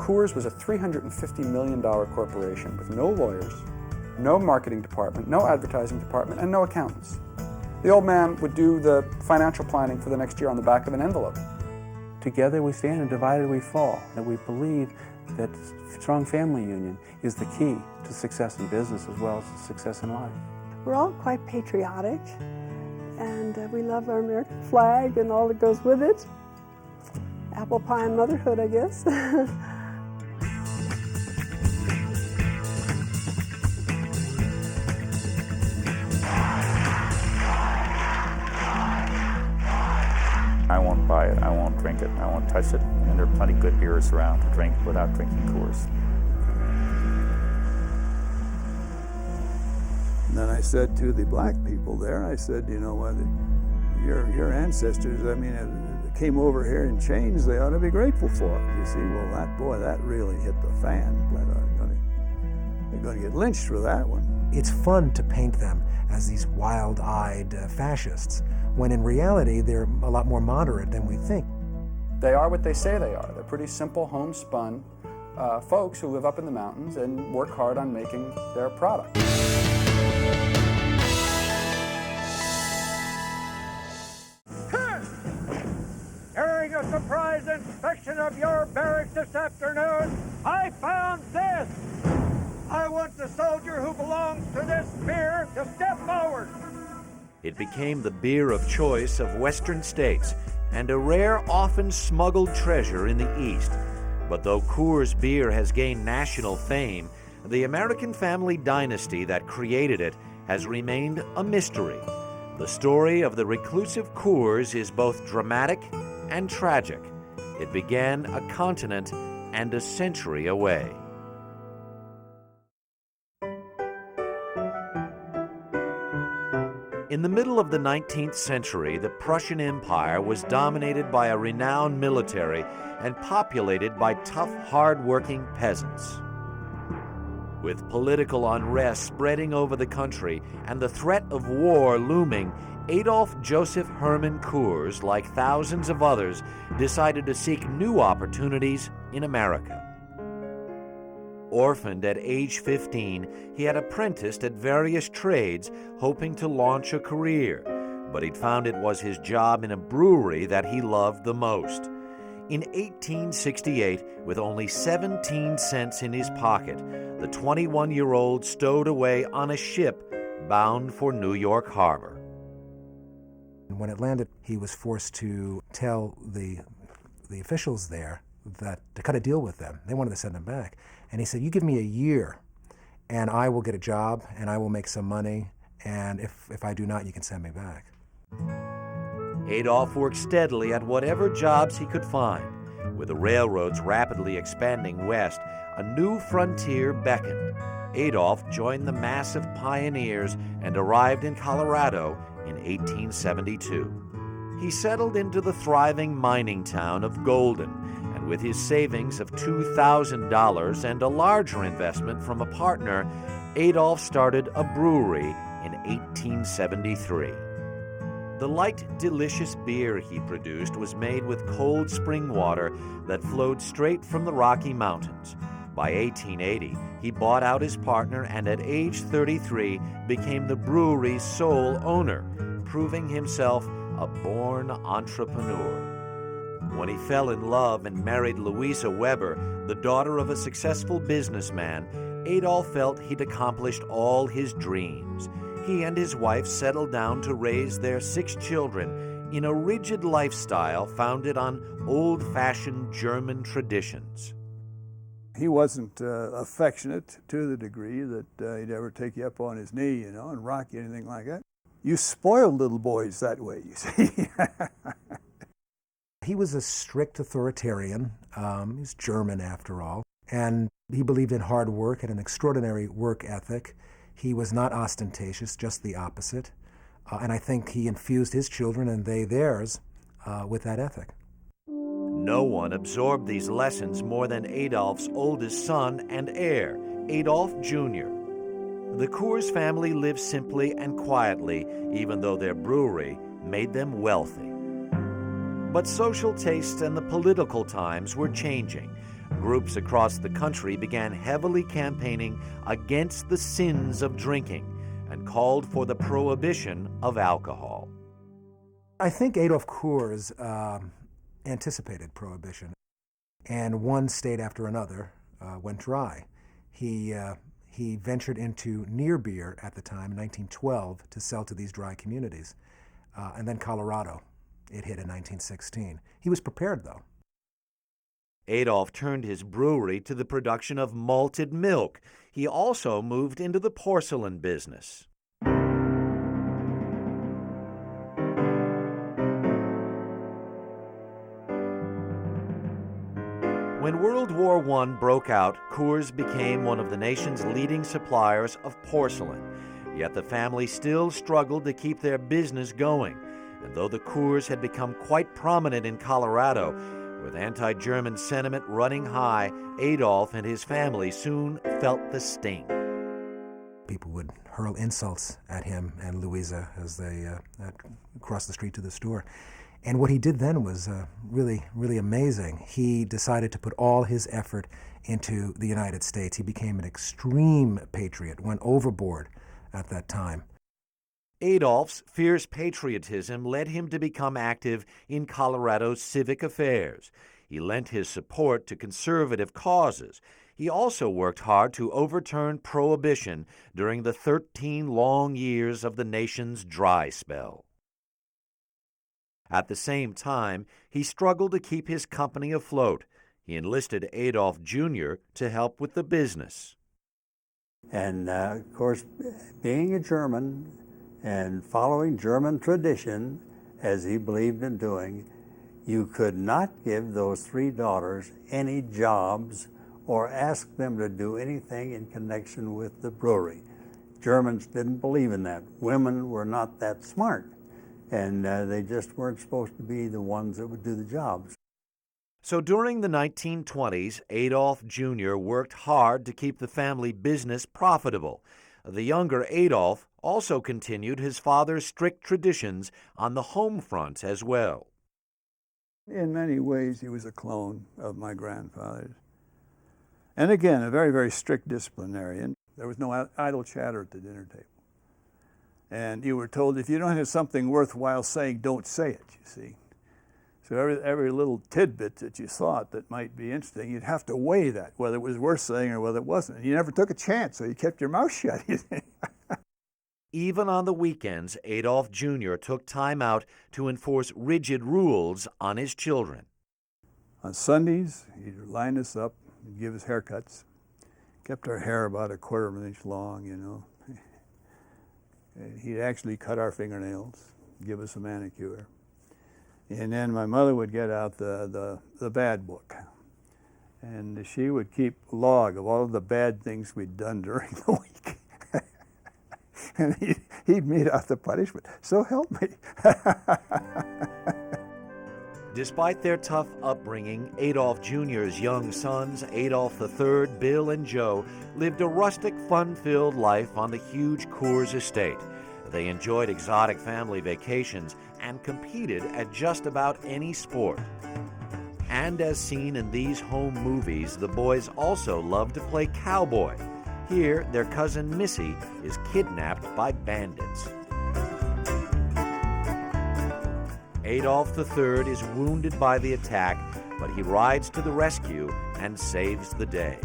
Coors was a $350 million corporation with no lawyers, no marketing department, no advertising department, and no accountants. The old man would do the financial planning for the next year on the back of an envelope. Together we stand and divided we fall. And we believe that strong family union is the key to success in business as well as success in life. We're all quite patriotic, and we love our American flag and all that goes with it. Apple pie and motherhood, I guess. I won't buy it, I won't drink it, I won't touch it, and there are plenty of good beers around to drink without drinking Coors. And then I said to the black people there, I said, you know what, your ancestors, I mean, came over here in chains, they ought to be grateful for it. You see, well, that really hit the fan. They're going to get lynched for that one. It's fun to paint them as these wild-eyed fascists, when in reality they're a lot more moderate than we think. They are what they say they are. They're pretty simple, homespun folks who live up in the mountains and work hard on making their product. During a surprise inspection of your barracks this afternoon, I found this. I want the soldier who belongs to this beer to step forward. It became the beer of choice of western states and a rare, often smuggled treasure in the East. But though Coors beer has gained national fame, the American family dynasty that created it has remained a mystery. The story of the reclusive Coors is both dramatic and tragic. It began a continent and a century away. In the middle of the 19th century, the Prussian Empire was dominated by a renowned military and populated by tough, hard-working peasants. With political unrest spreading over the country and the threat of war looming, Adolf Joseph Hermann Coors, like thousands of others, decided to seek new opportunities in America. Orphaned at age 15, he had apprenticed at various trades, hoping to launch a career, but he'd found it was his job in a brewery that he loved the most. In 1868, with only 17 cents in his pocket, the 21-year-old stowed away on a ship bound for New York Harbor. When it landed, he was forced to tell the officials there that to cut a deal with them. They wanted to send him back. And he said, you give me a year, and I will get a job, and I will make some money, and if I do not, you can send me back. Adolf worked steadily at whatever jobs he could find. With the railroads rapidly expanding west, a new frontier beckoned. Adolf joined the mass of pioneers and arrived in Colorado in 1872. He settled into the thriving mining town of Golden, and with his savings of $2,000 and a larger investment from a partner, Adolf started a brewery in 1873. The light, delicious beer he produced was made with cold spring water that flowed straight from the Rocky Mountains. By 1880, he bought out his partner and at age 33 became the brewery's sole owner, proving himself a born entrepreneur. When he fell in love and married Louisa Weber, the daughter of a successful businessman, Adolf felt he'd accomplished all his dreams. He and his wife settled down to raise their 6 children in a rigid lifestyle founded on old-fashioned German traditions. He wasn't affectionate to the degree that he'd ever take you up on his knee, you know, and rock you, anything like that. You spoiled little boys that way, you see. He was a strict authoritarian. He's German, after all. And he believed in hard work and an extraordinary work ethic. He was not ostentatious, just the opposite. And I think he infused his children and they theirs with that ethic. No one absorbed these lessons more than Adolf's oldest son and heir, Adolf Jr. The Coors family lived simply and quietly, even though their brewery made them wealthy. But social tastes and the political times were changing. groups across the country began heavily campaigning against the sins of drinking and called for the prohibition of alcohol. I think Adolf Coors anticipated prohibition, and one state after another went dry. He ventured into near beer at the time, in 1912, to sell to these dry communities. And then Colorado, it hit in 1916. He was prepared, though. Adolf turned his brewery to the production of malted milk. He also moved into the porcelain business. When World War I broke out, Coors became one of the nation's leading suppliers of porcelain. Yet the family still struggled to keep their business going. And though the Coors had become quite prominent in Colorado, with anti-German sentiment running high, Adolf and his family soon felt the sting. People would hurl insults at him and Louisa as they crossed the street to the store. And what he did then was really, really amazing. He decided to put all his effort into the United States. He became an extreme patriot, went overboard at that time. Adolf's fierce patriotism led him to become active in Colorado's civic affairs. He lent his support to conservative causes. He also worked hard to overturn prohibition during the 13 long years of the nation's dry spell. At the same time, he struggled to keep his company afloat. He enlisted Adolf Jr. to help with the business. And, of course, being a German and following German tradition, as he believed in doing, you could not give those three daughters any jobs or ask them to do anything in connection with the brewery. Germans didn't believe in that. Women were not that smart, and they just weren't supposed to be the ones that would do the jobs. So during the 1920s, Adolf Jr. worked hard to keep the family business profitable. The younger Adolf also continued his father's strict traditions on the home front as well. In many ways, he was a clone of my grandfather's. And again, a very, very strict disciplinarian. There was no idle chatter at the dinner table. And you were told, if you don't have something worthwhile saying, don't say it, you see. So every little tidbit that you thought that might be interesting, you'd have to weigh that, whether it was worth saying or whether it wasn't. And you never took a chance, so you kept your mouth shut. Even on the weekends, Adolf Jr. took time out to enforce rigid rules on his children. On Sundays, he'd line us up and give us haircuts. Kept our hair about 1/4 of an inch long, you know. He'd actually cut our fingernails, give us a manicure. And then my mother would get out the bad book. And she would keep log of all of the bad things we'd done during the week. And he'd mete out the punishment. So help me. Despite their tough upbringing, Adolf Jr.'s young sons, Adolf III, Bill, and Joe, lived a rustic, fun-filled life on the huge Coors estate. They enjoyed exotic family vacations and competed at just about any sport. And as seen in these home movies, the boys also loved to play cowboy. Here, their cousin Missy is kidnapped by bandits. Adolf III is wounded by the attack, but he rides to the rescue and saves the day.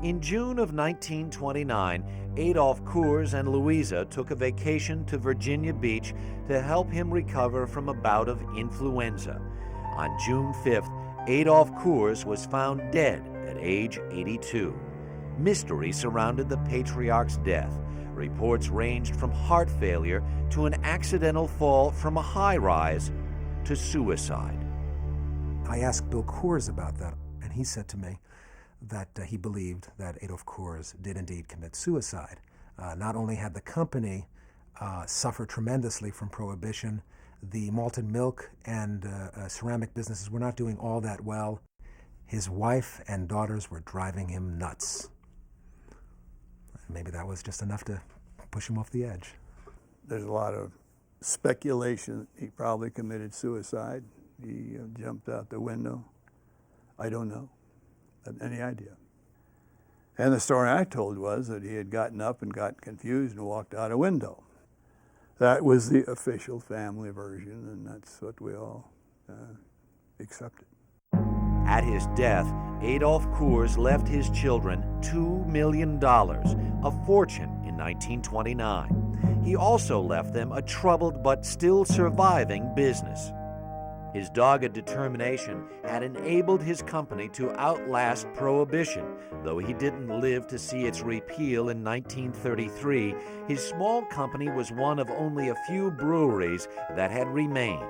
In June of 1929, Adolf Coors and Louisa took a vacation to Virginia Beach to help him recover from a bout of influenza. On June 5th, Adolf Coors was found dead at age 82. Mystery surrounded the patriarch's death. Reports ranged from heart failure to an accidental fall from a high-rise to suicide. I asked Bill Coors about that, and he said to me that he believed that Adolf Coors did indeed commit suicide. Not only had the company suffered tremendously from prohibition, the malted milk and ceramic businesses were not doing all that well. His wife and daughters were driving him nuts. Maybe that was just enough to push him off the edge. There's a lot of speculation he probably committed suicide. He jumped out the window. I don't know. I have any idea. And the story I told was that he had gotten up and got confused and walked out a window. That was the official family version, and that's what we all accepted. At his death, Adolf Coors left his children $2 million, a fortune in 1929. He also left them a troubled but still surviving business. His dogged determination had enabled his company to outlast prohibition. Though he didn't live to see its repeal in 1933, his small company was one of only a few breweries that had remained.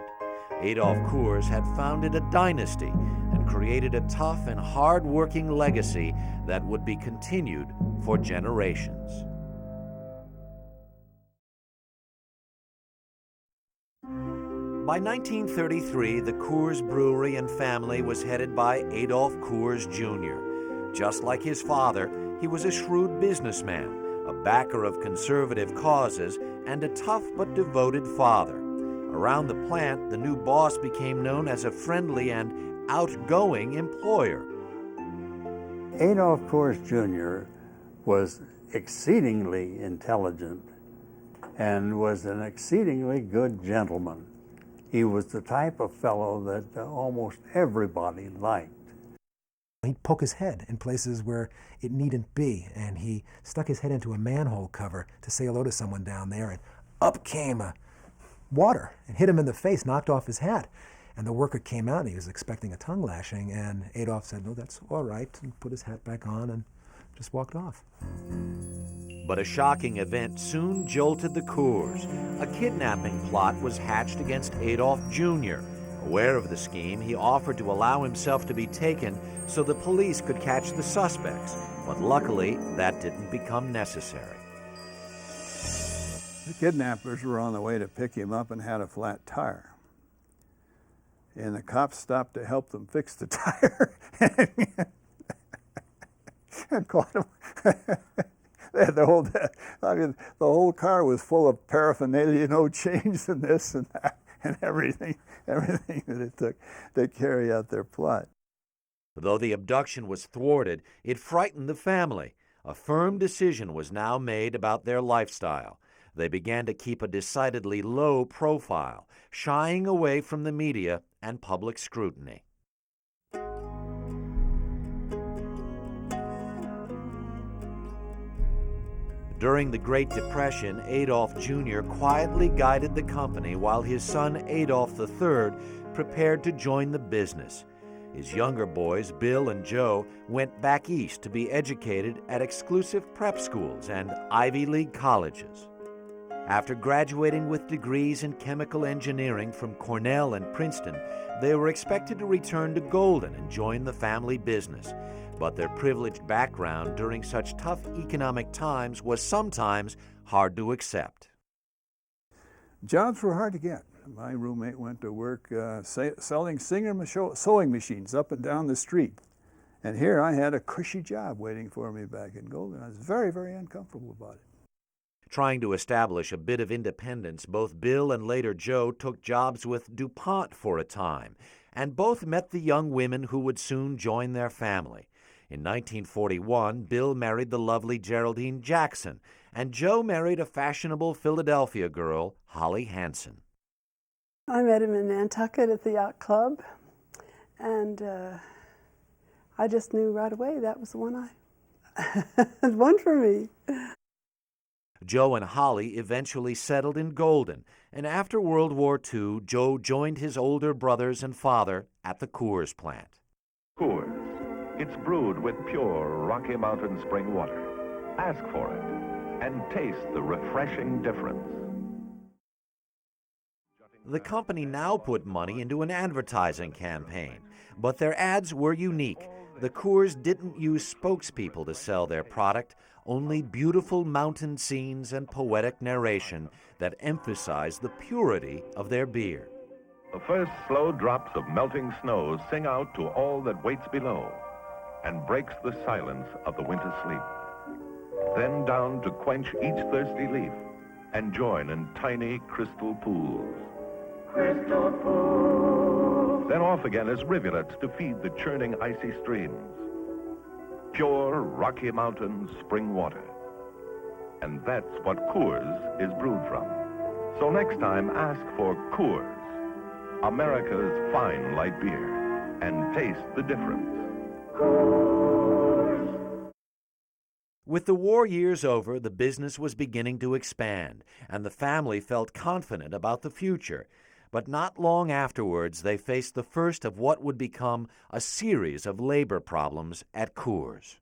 Adolf Coors had founded a dynasty and created a tough and hard-working legacy that would be continued for generations. By 1933, the Coors brewery and family was headed by Adolf Coors Jr. Just like his father, he was a shrewd businessman, a backer of conservative causes, and a tough but devoted father. Around the plant, the new boss became known as a friendly and outgoing employer. Adolf Coors Jr. was exceedingly intelligent and was an exceedingly good gentleman. He was the type of fellow that almost everybody liked. He'd poke his head in places where it needn't be, and he stuck his head into a manhole cover to say hello to someone down there, and up came water and hit him in the face, knocked off his hat. And the worker came out, and he was expecting a tongue lashing, and Adolf said, "No, that's all right," and put his hat back on and just walked off. But a shocking event soon jolted the Coors. A kidnapping plot was hatched against Adolf Jr. Aware of the scheme, he offered to allow himself to be taken so the police could catch the suspects. But luckily, that didn't become necessary. The kidnappers were on the way to pick him up and had a flat tire. And the cops stopped to help them fix the tire and caught him. They had the whole car was full of paraphernalia, chains and this and that, and everything that it took to carry out their plot. Though the abduction was thwarted, it frightened the family. A firm decision was now made about their lifestyle. They began to keep a decidedly low profile, shying away from the media and public scrutiny. During the Great Depression, Adolf Jr. quietly guided the company while his son Adolf III prepared to join the business. His younger boys, Bill and Joe, went back east to be educated at exclusive prep schools and Ivy League colleges. After graduating with degrees in chemical engineering from Cornell and Princeton, they were expected to return to Golden and join the family business. But their privileged background during such tough economic times was sometimes hard to accept. Jobs were hard to get. My roommate went to work selling sewing machines up and down the street. And here I had a cushy job waiting for me back in Golden. I was very, very uncomfortable about it. Trying to establish a bit of independence, both Bill and later Joe took jobs with DuPont for a time, and both met the young women who would soon join their family. In 1941, Bill married the lovely Geraldine Jackson, and Joe married a fashionable Philadelphia girl, Holly Hansen. I met him in Nantucket at the yacht club, and I just knew right away that was the one one for me. Joe and Holly eventually settled in Golden, and after World War II, Joe joined his older brothers and father at the Coors plant. Coors. It's brewed with pure Rocky Mountain spring water. Ask for it and taste the refreshing difference. The company now put money into an advertising campaign, but their ads were unique. The Coors didn't use spokespeople to sell their product, only beautiful mountain scenes and poetic narration that emphasized the purity of their beer. The first slow drops of melting snow sing out to all that waits below and breaks the silence of the winter sleep. Then down to quench each thirsty leaf, and join in tiny crystal pools. Then off again as rivulets to feed the churning icy streams. Pure Rocky Mountain spring water. And that's what Coors is brewed from. So next time, ask for Coors, America's fine light beer, and taste the difference. With the war years over, the business was beginning to expand, and the family felt confident about the future. But not long afterwards, they faced the first of what would become a series of labor problems at Coors.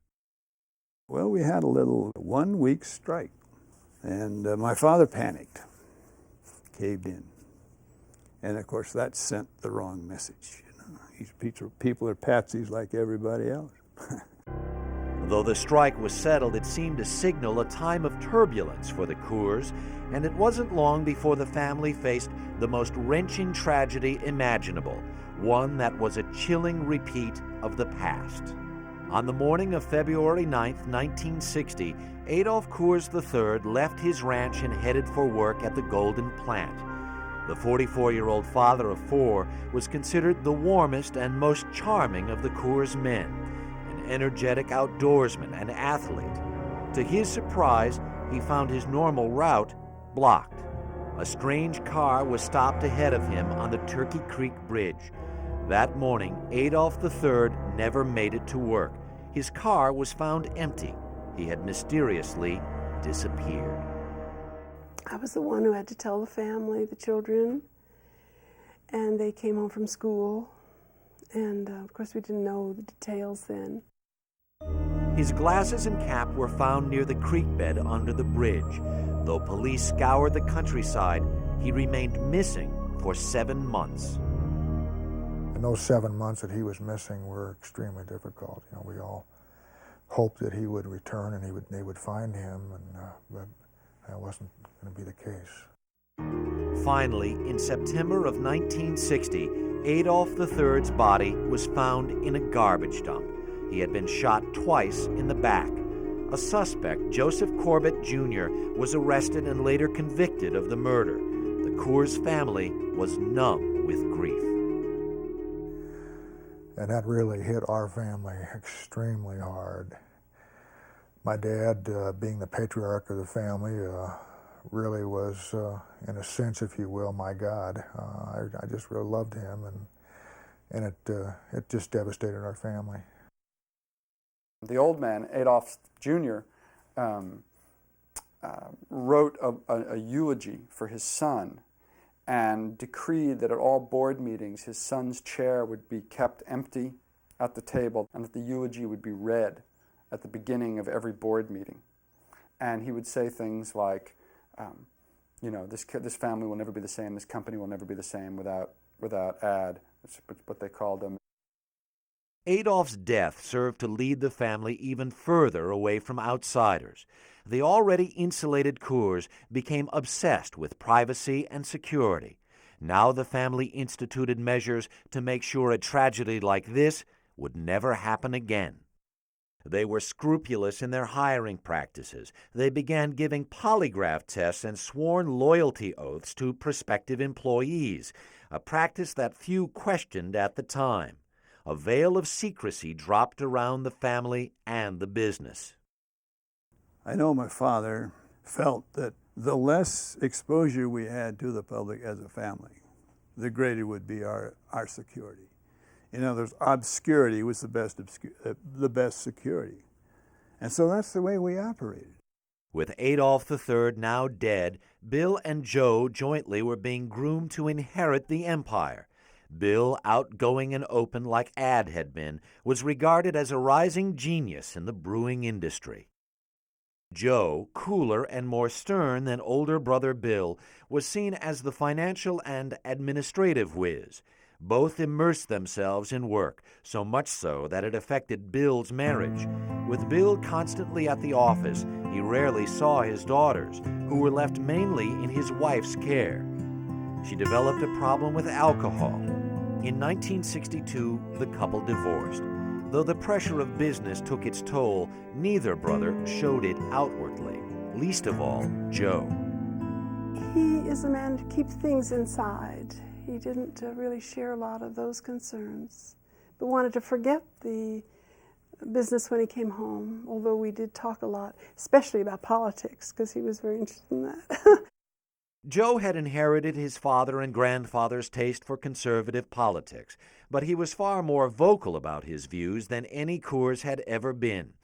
Well, we had a little 1-week strike, and my father panicked, caved in. And of course, that sent the wrong message. These people are patsies like everybody else. Though the strike was settled, it seemed to signal a time of turbulence for the Coors, and it wasn't long before the family faced the most wrenching tragedy imaginable, one that was a chilling repeat of the past. On the morning of February 9th, 1960, Adolph Coors III left his ranch and headed for work at the Golden plant. The 44-year-old father of 4 was considered the warmest and most charming of the Coors men, an energetic outdoorsman and athlete. To his surprise, he found his normal route blocked. A strange car was stopped ahead of him on the Turkey Creek Bridge. That morning, Adolph III never made it to work. His car was found empty. He had mysteriously disappeared. I was the one who had to tell the family, the children, and they came home from school. And of course, we didn't know the details then. His glasses and cap were found near the creek bed under the bridge. Though police scoured the countryside, he remained missing for 7 months. And those 7 months that he was missing were extremely difficult. You know, we all hoped that he would return and they would find him, but that wasn't going to be the case. Finally, in September of 1960, Adolph III's body was found in a garbage dump. He had been shot twice in the back. A suspect, Joseph Corbett Jr., was arrested and later convicted of the murder. The Coors family was numb with grief. And that really hit our family extremely hard. My dad, being the patriarch of the family, really was, in a sense, if you will, my God. I just really loved him, and it just devastated our family. The old man, Adolph Jr., wrote a eulogy for his son and decreed that at all board meetings his son's chair would be kept empty at the table and that the eulogy would be read at the beginning of every board meeting. And he would say things like, this family will never be the same, this company will never be the same without Ad. That's what they called him. Adolph's death served to lead the family even further away from outsiders. The already insulated Coors became obsessed with privacy and security. Now the family instituted measures to make sure a tragedy like this would never happen again. They were scrupulous in their hiring practices. They began giving polygraph tests and sworn loyalty oaths to prospective employees, a practice that few questioned at the time. A veil of secrecy dropped around the family and the business. I know my father felt that the less exposure we had to the public as a family, the greater would be our security. In other words, obscurity was the best security. And so that's the way we operated. With Adolph III now dead, Bill and Joe jointly were being groomed to inherit the empire. Bill, outgoing and open like Ad had been, was regarded as a rising genius in the brewing industry. Joe, cooler and more stern than older brother Bill, was seen as the financial and administrative whiz. Both immersed themselves in work, so much so that it affected Bill's marriage. With Bill constantly at the office, he rarely saw his daughters, who were left mainly in his wife's care. She developed a problem with alcohol. In 1962, the couple divorced. Though the pressure of business took its toll, neither brother showed it outwardly, least of all Joe. He is a man to keep things inside. He didn't really share a lot of those concerns, but wanted to forget the business when he came home, although we did talk a lot, especially about politics, because he was very interested in that. Joe had inherited his father and grandfather's taste for conservative politics, but he was far more vocal about his views than any Coors had ever been.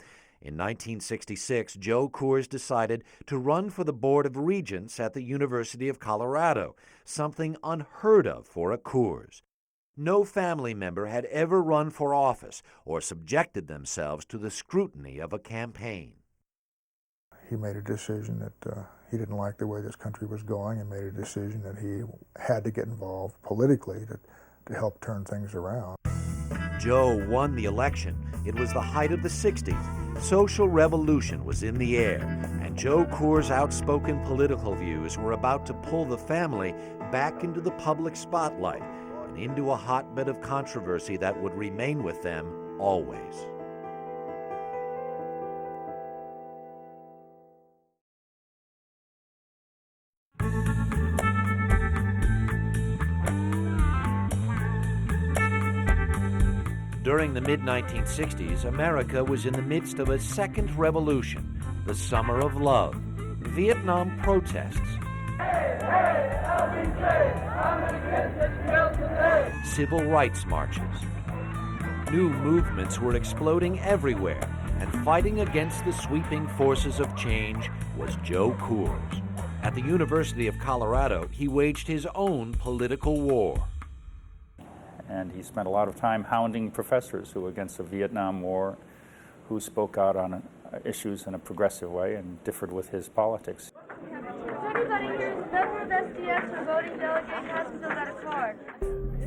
In 1966, Joe Coors decided to run for the Board of Regents at the University of Colorado, something unheard of for a Coors. No family member had ever run for office or subjected themselves to the scrutiny of a campaign. He made a decision that he didn't like the way this country was going, and made a decision that he had to get involved politically to help turn things around. Joe won the election. It was the height of the 60s. Social revolution was in the air, and Joe Coors' outspoken political views were about to pull the family back into the public spotlight and into a hotbed of controversy that would remain with them always. During the mid-1960s, America was in the midst of a second revolution, the Summer of Love, Vietnam protests, civil rights marches. New movements were exploding everywhere, and fighting against the sweeping forces of change was Joe Coors. At the University of Colorado, he waged his own political war. And he spent a lot of time hounding professors who were against the Vietnam War, who spoke out on issues in a progressive way and differed with his politics. Everybody here is a member of SDS or voting delegate has still got a card.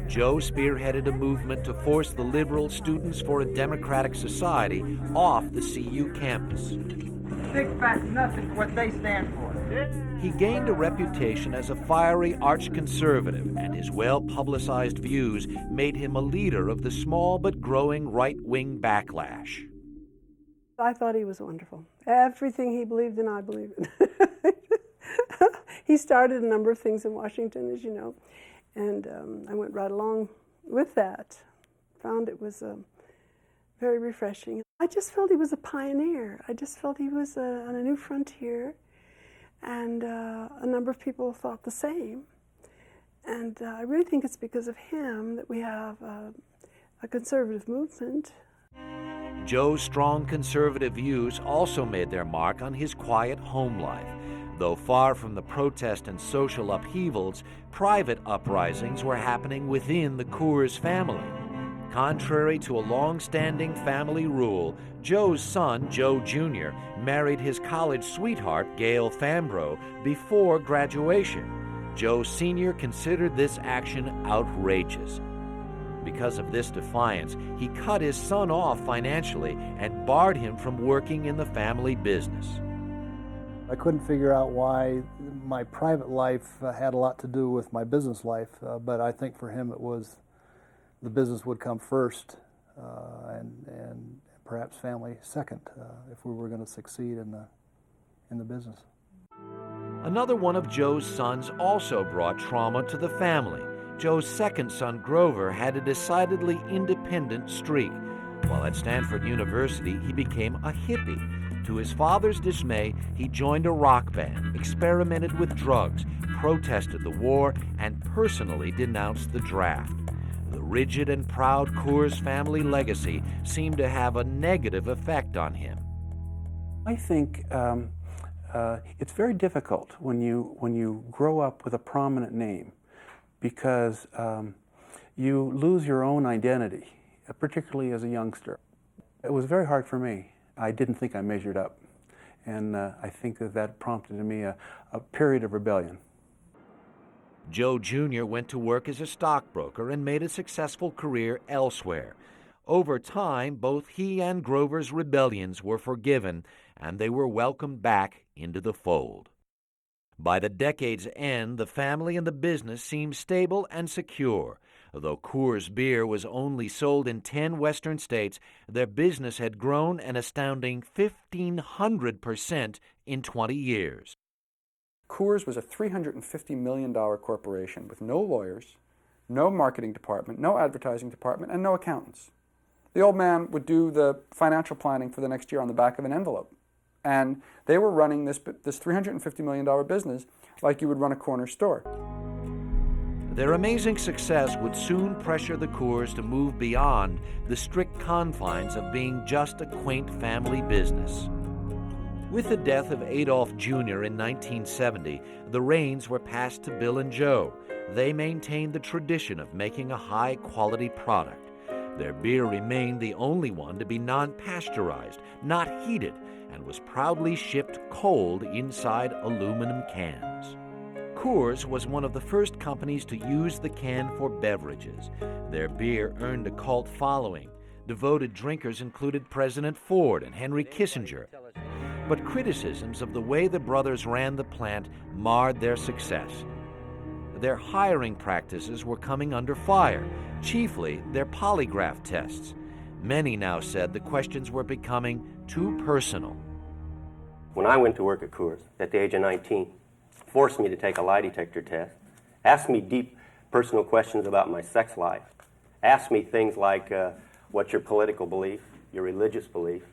Joe spearheaded a movement to force the liberal Students for a Democratic Society off the CU campus. Big fat nothing, what they stand for. He gained a reputation as a fiery arch-conservative, and his well-publicized views made him a leader of the small but growing right-wing backlash. I thought he was wonderful. Everything he believed in, I believed in. He started a number of things in Washington, as you know, and I went right along with that. Found it was very refreshing. I just felt he was a pioneer. I just felt he was on a new frontier, and a number of people thought the same. And I really think it's because of him that we have a conservative movement. Joe's strong conservative views also made their mark on his quiet home life. Though far from the protest and social upheavals, private uprisings were happening within the Coors family. Contrary to a long-standing family rule, Joe's son, Joe Jr., married his college sweetheart, Gail Fambro, before graduation. Joe Sr. considered this action outrageous. Because of this defiance, he cut his son off financially and barred him from working in the family business. I couldn't figure out why my private life had a lot to do with my business life, but I think for him it was the business would come first, and perhaps family second, if we were going to succeed in the business. Another one of Joe's sons also brought trauma to the family. Joe's second son, Grover, had a decidedly independent streak. While at Stanford University, he became a hippie. To his father's dismay, he joined a rock band, experimented with drugs, protested the war, and personally denounced the draft. The rigid and proud Coors family legacy seemed to have a negative effect on him. I think it's very difficult when you grow up with a prominent name, because you lose your own identity, particularly as a youngster. It was very hard for me. I didn't think I measured up, and I think that prompted in me a period of rebellion. Joe Jr. went to work as a stockbroker and made a successful career elsewhere. Over time, both he and Grover's rebellions were forgiven, and they were welcomed back into the fold. By the decade's end, the family and the business seemed stable and secure. Though Coors beer was only sold in 10 western states, their business had grown an astounding 1,500% in 20 years. Coors was a $350 million corporation with no lawyers, no marketing department, no advertising department, and no accountants. The old man would do the financial planning for the next year on the back of an envelope. And they were running this $350 million business like you would run a corner store. Their amazing success would soon pressure the Coors to move beyond the strict confines of being just a quaint family business. With the death of Adolf Jr. in 1970, the reins were passed to Bill and Joe. They maintained the tradition of making a high-quality product. Their beer remained the only one to be non-pasteurized, not heated, and was proudly shipped cold inside aluminum cans. Coors was one of the first companies to use the can for beverages. Their beer earned a cult following. Devoted drinkers included President Ford and Henry Kissinger. But criticisms of the way the brothers ran the plant marred their success. Their hiring practices were coming under fire, chiefly their polygraph tests. Many now said the questions were becoming too personal. When I went to work at Coors at the age of 19, forced me to take a lie detector test, asked me deep personal questions about my sex life, asked me things like, what's your political belief, your religious belief.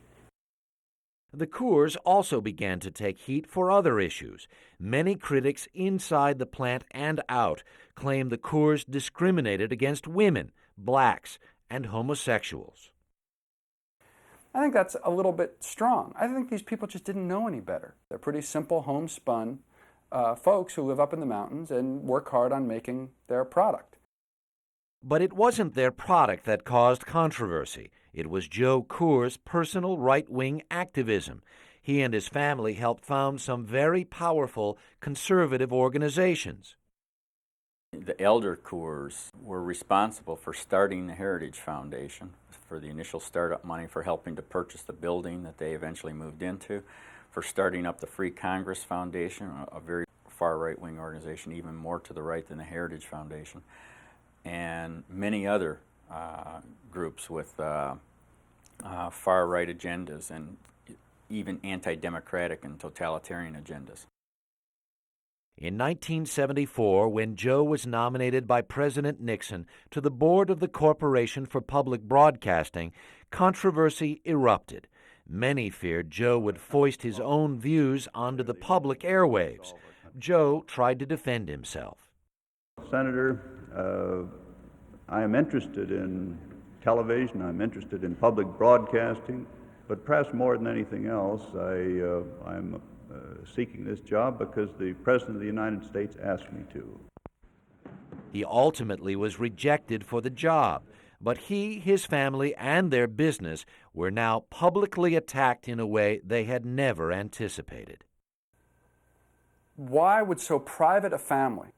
The Coors also began to take heat for other issues. Many critics inside the plant and out claimed the Coors discriminated against women, blacks, and homosexuals. I think that's a little bit strong. I think these people just didn't know any better. They're pretty simple, homespun folks who live up in the mountains and work hard on making their product. But it wasn't their product that caused controversy. It was Joe Coors' personal right-wing activism. He and his family helped found some very powerful conservative organizations. The elder Coors were responsible for starting the Heritage Foundation, for the initial startup money, for helping to purchase the building that they eventually moved into, for starting up the Free Congress Foundation, a very far right-wing organization, even more to the right than the Heritage Foundation, and many other groups with far-right agendas and even anti-democratic and totalitarian agendas. In 1974, when Joe was nominated by President Nixon to the board of the Corporation for Public Broadcasting, controversy erupted. Many feared Joe would foist his own views onto the public airwaves. Joe tried to defend himself. Senator, I am interested in television, I'm interested in public broadcasting, but perhaps more than anything else, I'm seeking this job because the President of the United States asked me to. He ultimately was rejected for the job, but he, his family, and their business were now publicly attacked in a way they had never anticipated. Why would so private a family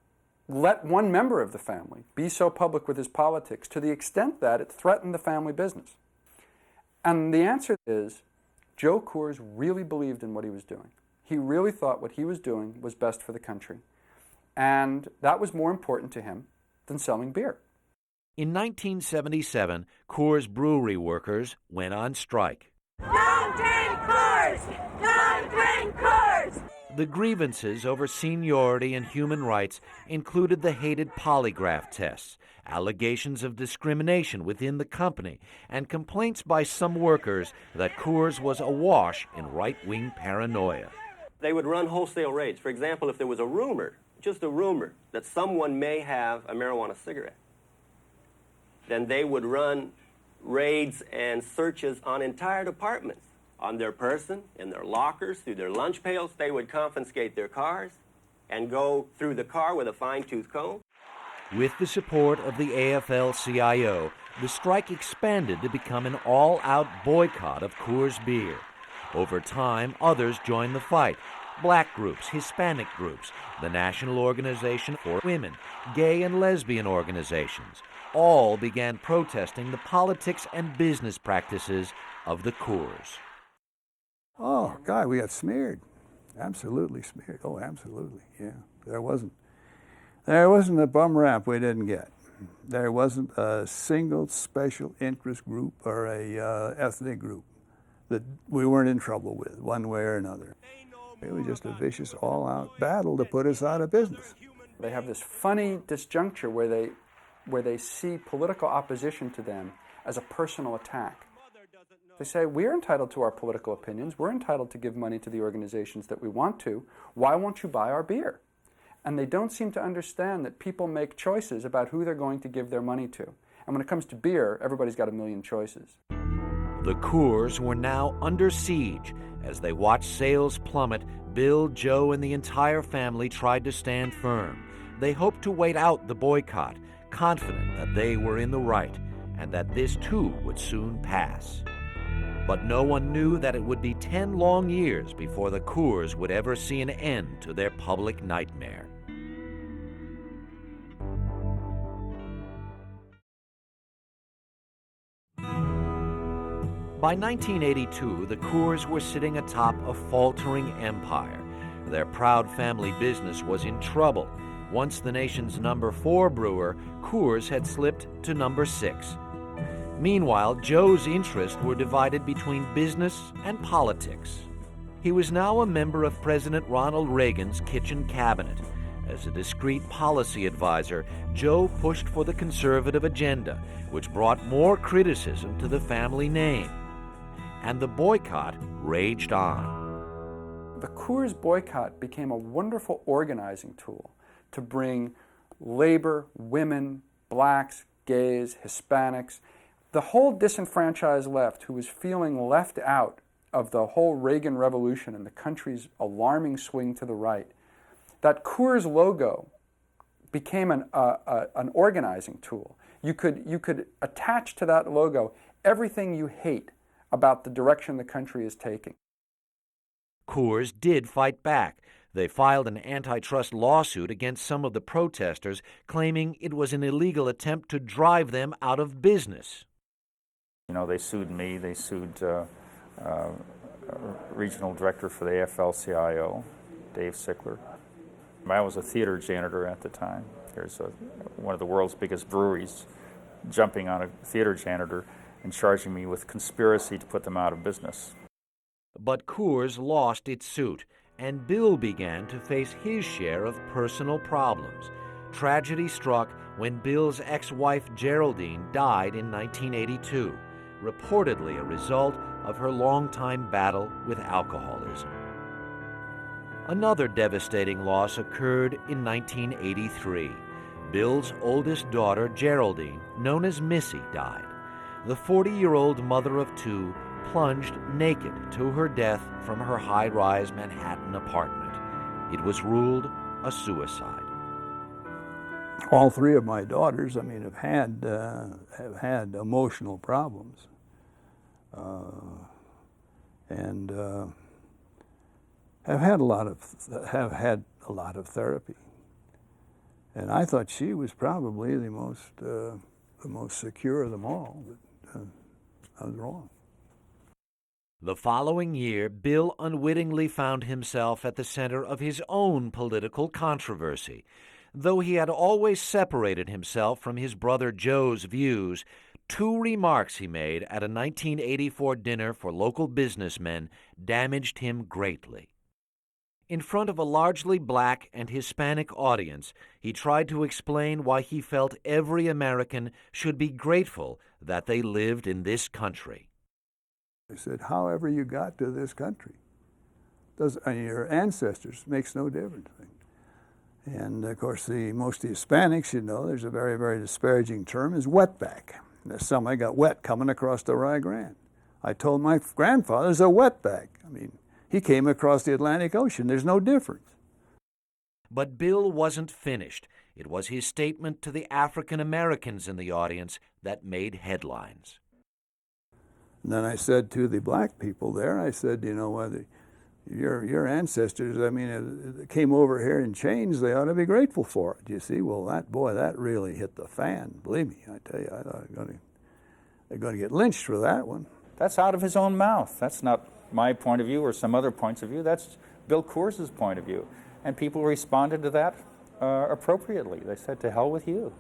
let one member of the family be so public with his politics to the extent that it threatened the family business? And the answer is, Joe Coors really believed in what he was doing. He really thought what he was doing was best for the country. And that was more important to him than selling beer. In 1977, Coors brewery workers went on strike. Don't drink Coors! Don't drink Coors! The grievances over seniority and human rights included the hated polygraph tests, allegations of discrimination within the company, and complaints by some workers that Coors was awash in right-wing paranoia. They would run wholesale raids. For example, if there was a rumor, just a rumor, that someone may have a marijuana cigarette, then they would run raids and searches on entire departments, on their person, in their lockers, through their lunch pails. They would confiscate their cars and go through the car with a fine-tooth comb. With the support of the AFL-CIO, the strike expanded to become an all-out boycott of Coors beer. Over time, others joined the fight. Black groups, Hispanic groups, the National Organization for Women, gay and lesbian organizations, all began protesting the politics and business practices of the Coors. Oh, God, we got smeared. Absolutely smeared. Oh, absolutely, yeah. There wasn't a bum rap we didn't get. There wasn't a single special interest group or a ethnic group that we weren't in trouble with, one way or another. It was just a vicious, all-out battle to put us out of business. They have this funny disjuncture where they see political opposition to them as a personal attack. They say, we're entitled to our political opinions, we're entitled to give money to the organizations that we want to, why won't you buy our beer? And they don't seem to understand that people make choices about who they're going to give their money to. And when it comes to beer, everybody's got a million choices. The Coors were now under siege. As they watched sales plummet, Bill, Joe, and the entire family tried to stand firm. They hoped to wait out the boycott, confident that they were in the right and that this too would soon pass. But no one knew that it would be 10 long years before the Coors would ever see an end to their public nightmare. By 1982, the Coors were sitting atop a faltering empire. Their proud family business was in trouble. Once the nation's number 4 brewer, Coors had slipped to number 6. Meanwhile, Joe's interests were divided between business and politics. He was now a member of President Ronald Reagan's kitchen cabinet. As a discreet policy advisor, Joe pushed for the conservative agenda, which brought more criticism to the family name. And the boycott raged on. The Coors boycott became a wonderful organizing tool to bring labor, women, blacks, gays, Hispanics, the whole disenfranchised left who was feeling left out of the whole Reagan revolution and the country's alarming swing to the right. That Coors logo became an organizing tool. You could attach to that logo everything you hate about the direction the country is taking. Coors did fight back. They filed an antitrust lawsuit against some of the protesters, claiming it was an illegal attempt to drive them out of business. You know, they sued me, they sued regional director for the AFL-CIO, Dave Sickler. I was a theater janitor at the time. There's one of the world's biggest breweries jumping on a theater janitor and charging me with conspiracy to put them out of business. But Coors lost its suit, and Bill began to face his share of personal problems. Tragedy struck when Bill's ex-wife Geraldine died in 1982, reportedly a result of her longtime battle with alcoholism. Another devastating loss occurred in 1983. Bill's oldest daughter, Geraldine, known as Missy, died. The 40-year-old mother of 2 plunged naked to her death from her high-rise Manhattan apartment. It was ruled a suicide. All 3 of my daughters, have had emotional problems, and have had a lot of therapy. And I thought she was probably the most secure of them all, but I was wrong. The following year, Bill unwittingly found himself at the center of his own political controversy. Though he had always separated himself from his brother Joe's views, 2 remarks he made at a 1984 dinner for local businessmen damaged him greatly. In front of a largely black and Hispanic audience, he tried to explain why he felt every American should be grateful that they lived in this country. I said, however you got to this country, your ancestors, makes no difference. And of course, most Hispanics, there's a very, very disparaging term, is wetback. Somebody got wet coming across the Rio Grande. I told my grandfather's a wetback. He came across the Atlantic Ocean. There's no difference. But Bill wasn't finished. It was his statement to the African Americans in the audience that made headlines. And then I said to the black people there, I said, your ancestors, came over here in chains. They ought to be grateful for it. You see, well, that really hit the fan. Believe me, I tell you, I thought they're going to get lynched for that one. That's out of his own mouth. That's not my point of view or some other points of view. That's Bill Coors' point of view. And people responded to that appropriately. They said, to hell with you.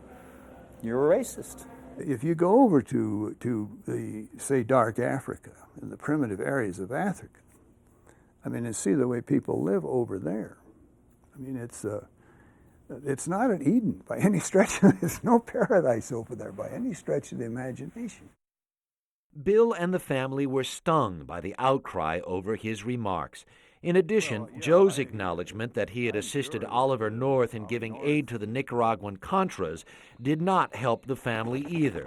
You're a racist. If you go over to the, say, dark Africa, in the primitive areas of Africa, I mean, and see the way people live over there. I mean, it's not an Eden by any stretch. There's no paradise over there by any stretch of the imagination. Bill and the family were stung by the outcry over his remarks. In addition, Joe's acknowledgement that he had assisted Oliver North in giving aid to the Nicaraguan Contras did not help the family either.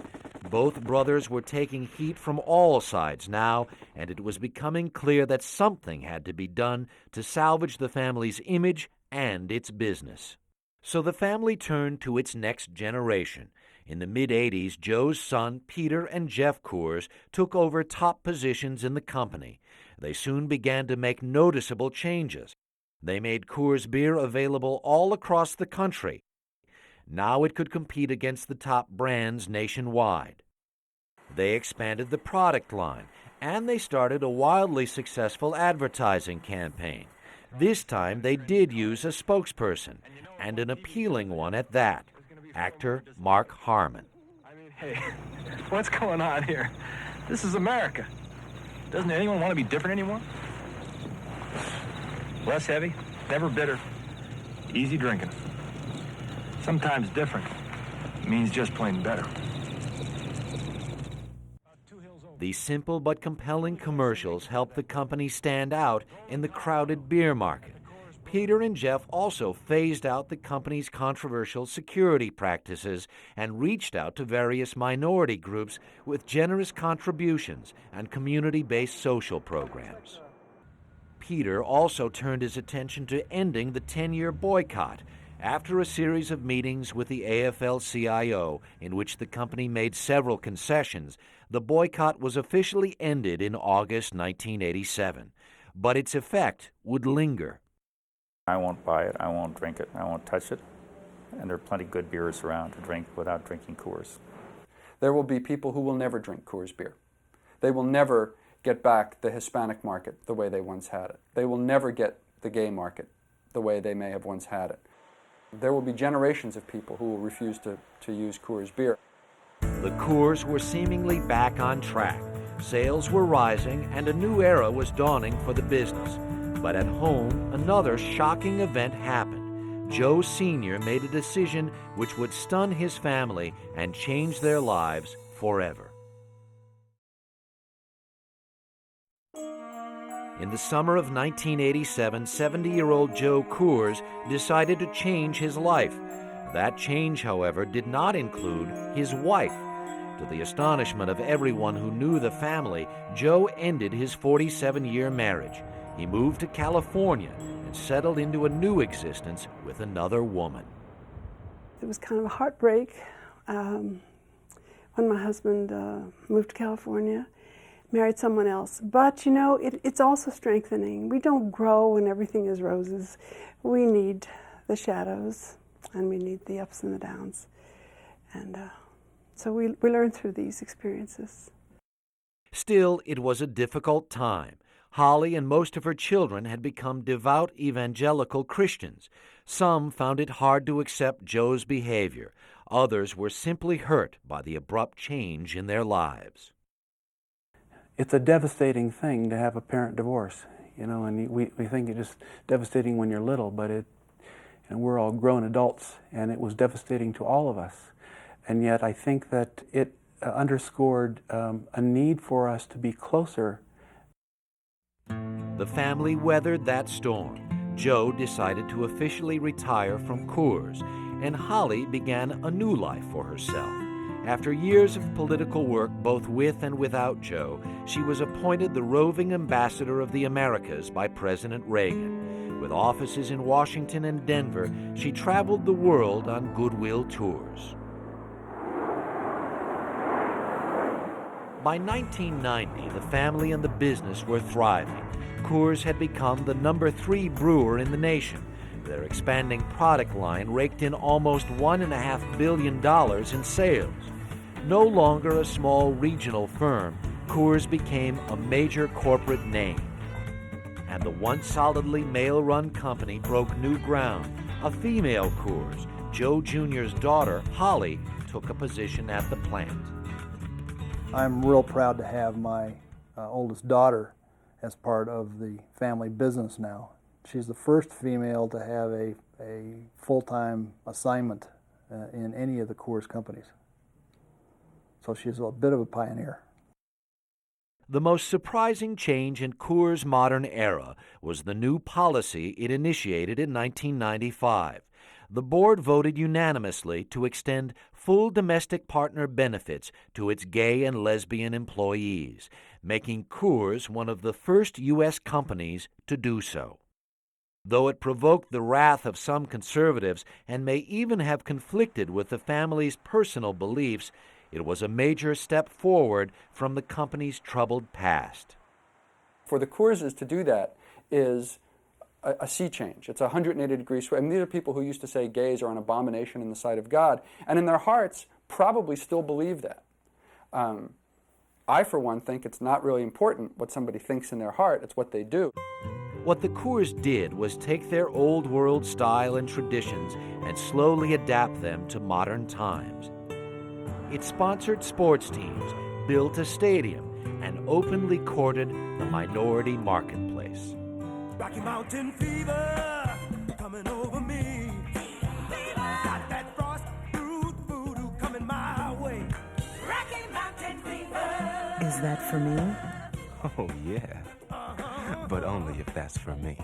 Both brothers were taking heat from all sides now, and it was becoming clear that something had to be done to salvage the family's image and its business. So the family turned to its next generation. In the mid-'80s, Joe's son, Peter and Jeff Coors, took over top positions in the company. They soon began to make noticeable changes. They made Coors beer available all across the country. Now it could compete against the top brands nationwide. They expanded the product line, and they started a wildly successful advertising campaign. This time they did use a spokesperson, and an appealing one at that, actor Mark Harmon. Hey, what's going on here? This is America. Doesn't anyone want to be different anymore? Less heavy, never bitter, easy drinking. Sometimes different means just plain better. These simple but compelling commercials helped the company stand out in the crowded beer market. Peter and Jeff also phased out the company's controversial security practices and reached out to various minority groups with generous contributions and community-based social programs. Peter also turned his attention to ending the 10-year boycott. After a series of meetings with the AFL-CIO, in which the company made several concessions, the boycott was officially ended in August 1987. But its effect would linger. I won't buy it, I won't drink it, I won't touch it. And there are plenty of good beers around to drink without drinking Coors. There will be people who will never drink Coors beer. They will never get back the Hispanic market the way they once had it. They will never get the gay market the way they may have once had it. There will be generations of people who will refuse to use Coors beer. The Coors were seemingly back on track. Sales were rising, and a new era was dawning for the business. But at home, another shocking event happened. Joe Sr. made a decision which would stun his family and change their lives forever. In the summer of 1987, 70-year-old Joe Coors decided to change his life. That change, however, did not include his wife. To the astonishment of everyone who knew the family, Joe ended his 47-year marriage. He moved to California and settled into a new existence with another woman. It was kind of a heartbreak when my husband moved to California, married someone else. But, you know, it's also strengthening. We don't grow when everything is roses. We need the shadows, and we need the ups and the downs. And so we learn through these experiences. Still, it was a difficult time. Holly and most of her children had become devout evangelical Christians. Some found it hard to accept Joe's behavior. Others were simply hurt by the abrupt change in their lives. It's a devastating thing to have a parent divorce, you know, and we think it's just devastating when you're little, but and we're all grown adults, and it was devastating to all of us. And yet I think that it underscored a need for us to be closer. The family weathered that storm. Joe decided to officially retire from Coors, and Holly began a new life for herself. After years of political work, both with and without Joe, she was appointed the roving ambassador of the Americas by President Reagan. With offices in Washington and Denver, she traveled the world on goodwill tours. By 1990, the family and the business were thriving. Coors had become the #3 brewer in the nation. Their expanding product line raked in almost $1.5 billion in sales. No longer a small regional firm, Coors became a major corporate name. And the once solidly male-run company broke new ground. A female Coors, Joe Jr.'s daughter, Holly, took a position at the plant. I'm real proud to have my oldest daughter as part of the family business now. She's the first female to have a full-time assignment in any of the Coors companies. So she's a bit of a pioneer. The most surprising change in Coors' modern era was the new policy it initiated in 1995. The board voted unanimously to extend full domestic partner benefits to its gay and lesbian employees, making Coors one of the first U.S. companies to do so. Though it provoked the wrath of some conservatives and may even have conflicted with the family's personal beliefs, it was a major step forward from the company's troubled past. For the Coorses to do that is a sea change. It's a 180-degree swing. I mean, these are people who used to say gays are an abomination in the sight of God, and in their hearts probably still believe that. I, for one, think it's not really important what somebody thinks in their heart, it's what they do. What the Coors did was take their old world style and traditions and slowly adapt them to modern times. It sponsored sports teams, built a stadium, and openly courted the minority marketplace. Rocky Mountain fever coming over me. Got that frost brewed voodoo coming my way. Rocky Mountain fever. Is that for me? Oh, yeah. But only if that's for me.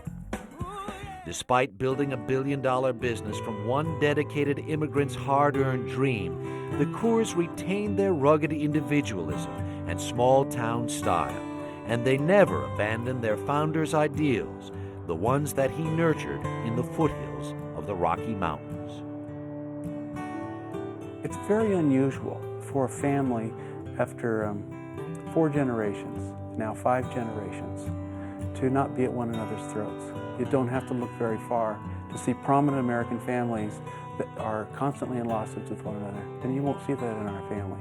Despite building a billion-dollar business from one dedicated immigrant's hard-earned dream, the Coors retained their rugged individualism and small-town style, and they never abandoned their founder's ideals, the ones that he nurtured in the foothills of the Rocky Mountains. It's very unusual for a family after 4 generations, now 5 generations, to not be at one another's throats. You don't have to look very far to see prominent American families that are constantly in lawsuits with one another, and you won't see that in our family.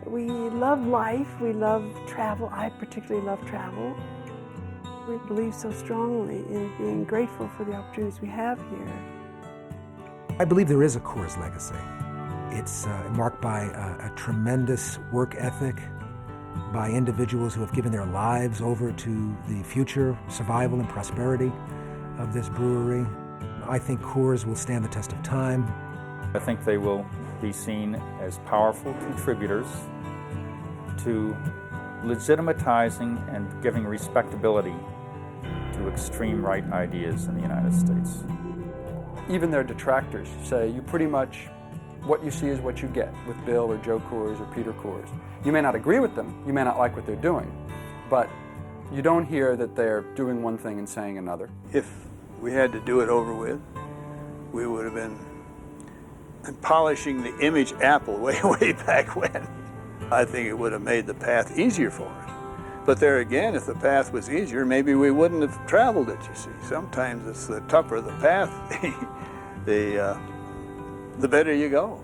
We love life, we love travel. I particularly love travel. We believe so strongly in being grateful for the opportunities we have here. I believe there is a Coors legacy. It's marked by a tremendous work ethic, by individuals who have given their lives over to the future survival and prosperity of this brewery. I think Coors will stand the test of time. I think they will be seen as powerful contributors to legitimatizing and giving respectability to extreme right ideas in the United States. Even their detractors say you pretty much, what you see is what you get with Bill or Joe Coors or Peter Coors. You may not agree with them, you may not like what they're doing, but you don't hear that they're doing one thing and saying another. If we had to do it over with, we would have been polishing the image apple way back when. I think it would have made the path easier for us. But there again, if the path was easier, maybe we wouldn't have traveled it, you see. Sometimes it's the tougher the path, the better you go.